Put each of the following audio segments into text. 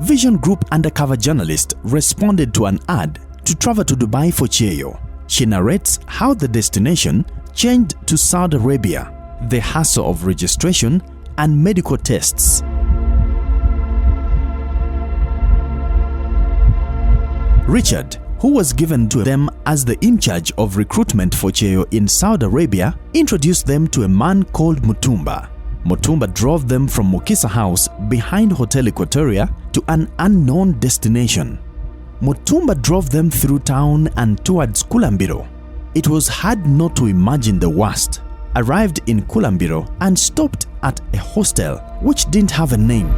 Vision Group undercover journalist responded to an ad to travel to Dubai for Cheyo. She narrates how the destination changed to Saudi Arabia, the hassle of registration and medical tests. Richard, who was given to them as the in charge of recruitment for Cheyo in Saudi Arabia, introduced them to a man called Mutumba. Mutumba drove them from Mukisa House behind Hotel Equatoria to an unknown destination. Mutumba drove them through town and towards Kulambiro. It was hard not to imagine the worst. Arrived in Kulambiro and stopped at a hostel which didn't have a name.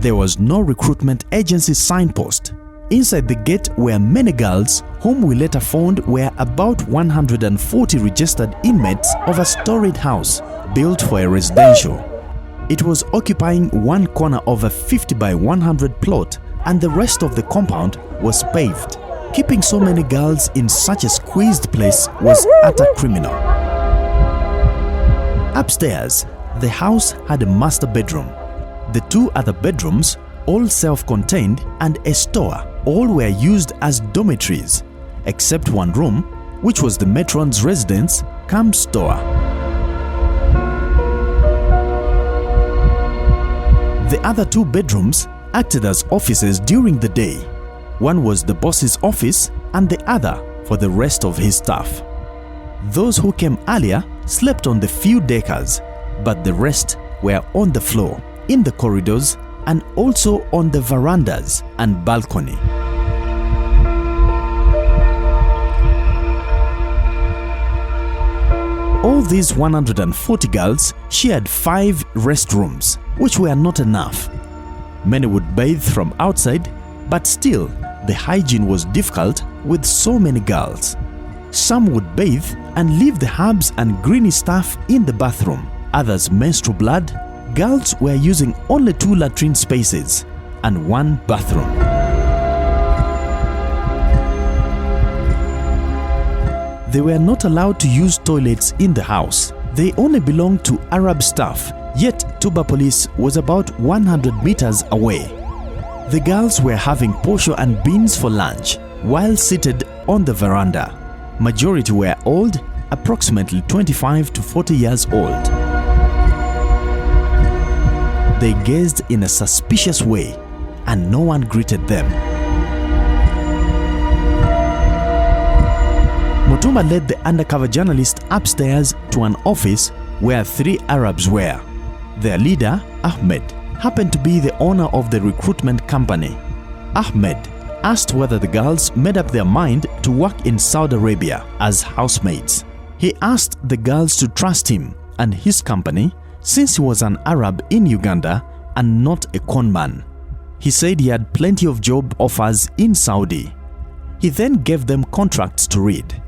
There was no recruitment agency signpost. Inside the gate were many girls whom we later found were about 140 registered inmates of a storied house built for a residential. It was occupying one corner of a 50 by 100 plot, and the rest of the compound was paved. Keeping so many girls in such a squeezed place was utter criminal. Upstairs, the house had a master bedroom. The two other bedrooms, all self-contained, and a store, all were used as dormitories, except one room, which was the matron's residence cum store. The other two bedrooms acted as offices during the day. One was the boss's office and the other for the rest of his staff. Those who came earlier slept on the few deckers, but the rest were on the floor, in the corridors, and also on the verandas and balcony. All these 140 girls shared 5 restrooms, which were not enough. Many would bathe from outside, but still, the hygiene was difficult with so many girls. Some would bathe and leave the herbs and greeny stuff in the bathroom. Others menstrual blood. Girls were using only 2 latrine spaces and 1 bathroom. They were not allowed to use toilets in the house. They only belonged to Arab staff, yet Tuba police was about 100 meters away. The girls were having posho and beans for lunch while seated on the veranda. Majority were old, approximately 25 to 40 years old. They gazed in a suspicious way, and no one greeted them. Mutumba led the undercover journalist upstairs to an office where 3 Arabs were. Their leader, Ahmed, happened to be the owner of the recruitment company. Ahmed asked whether the girls made up their mind to work in Saudi Arabia as housemaids. He asked the girls to trust him and his company since he was an Arab in Uganda and not a conman. He said he had plenty of job offers in Saudi. He then gave them contracts to read.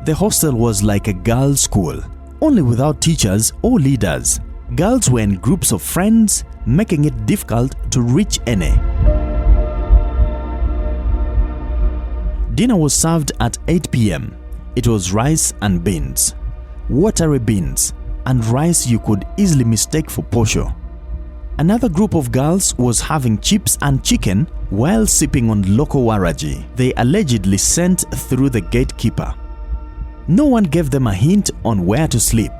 The hostel was like a girls' school, only without teachers or leaders. Girls were in groups of friends, making it difficult to reach any. Dinner was served at 8 p.m. It was rice and beans, watery beans, and rice you could easily mistake for posho. Another group of girls was having chips and chicken while sipping on local waraji they allegedly sent through the gatekeeper. No one gave them a hint on where to sleep.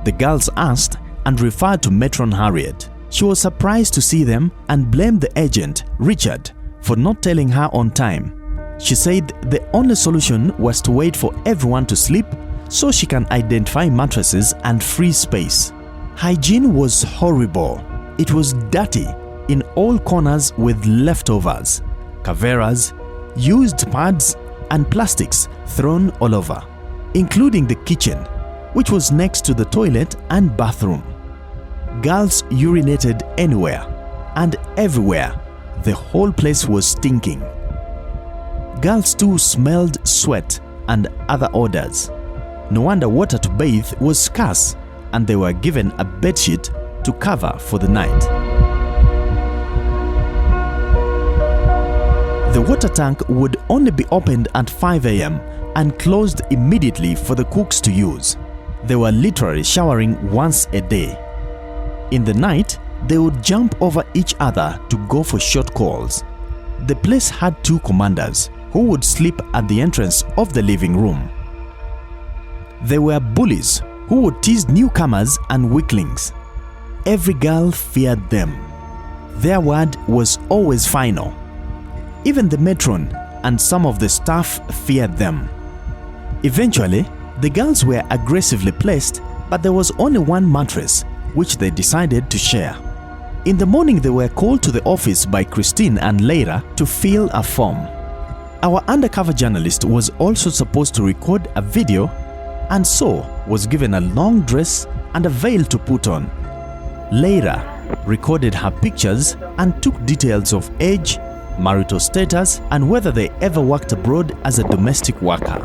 The girls asked and referred to Matron Harriet. She was surprised to see them and blamed the agent, Richard, for not telling her on time. She said the only solution was to wait for everyone to sleep so she can identify mattresses and free space. Hygiene was horrible. It was dirty in all corners with leftovers, caveras, used pads, and plastics thrown all over, including the kitchen, which was next to the toilet and bathroom. Girls urinated anywhere and everywhere. The whole place was stinking. Girls too smelled sweat and other odors. No wonder water to bathe was scarce, and they were given a bedsheet to cover for the night. The water tank would only be opened at 5 a.m. and closed immediately for the cooks to use. They were literally showering once a day. In the night, They would jump over each other to go for short calls. The place had 2 commanders who would sleep at the entrance of the living room. They were bullies who would tease newcomers and weaklings. Every girl feared them. Their word was always final. Even the matron and some of the staff feared them. Eventually, the girls were aggressively placed, but there was only one mattress, which they decided to share. In the morning, they were called to the office by Christine and Leira to fill a form. Our undercover journalist was also supposed to record a video, and so was given a long dress and a veil to put on. Leira recorded her pictures and took details of age, marital status, and whether they ever worked abroad as a domestic worker.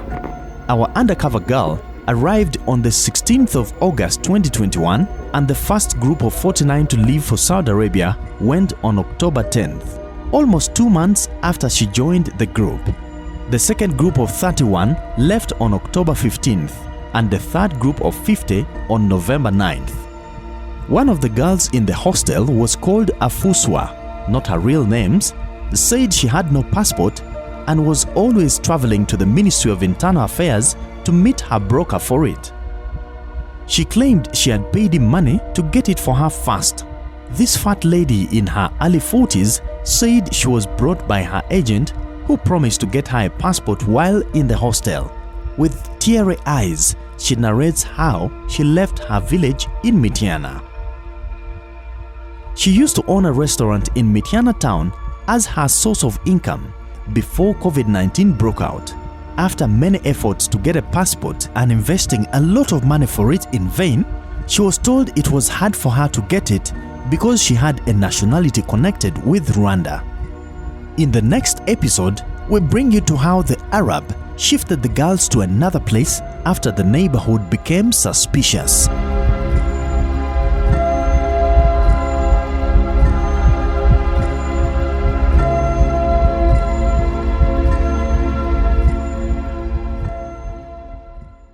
Our undercover girl arrived on the 16th of August 2021, and the first group of 49 to leave for Saudi Arabia went on October 10th, almost 2 months after she joined the group. The second group of 31 left on October 15th, and the third group of 50 on November 9th. One of the girls in the hostel was called Afuswa, not her real names, said she had no passport and was always traveling to the Ministry of Internal Affairs to meet her broker for it. She claimed she had paid him money to get it for her first. This fat lady in her early 40s said she was brought by her agent, who promised to get her a passport while in the hostel. With teary eyes, she narrates how she left her village in Mityana. She used to own a restaurant in Mityana town as her source of income before COVID-19 broke out. After many efforts to get a passport and investing a lot of money for it in vain, she was told it was hard for her to get it because she had a nationality connected with Rwanda. In the next episode, we bring you to how the Arab shifted the girls to another place after the neighborhood became suspicious.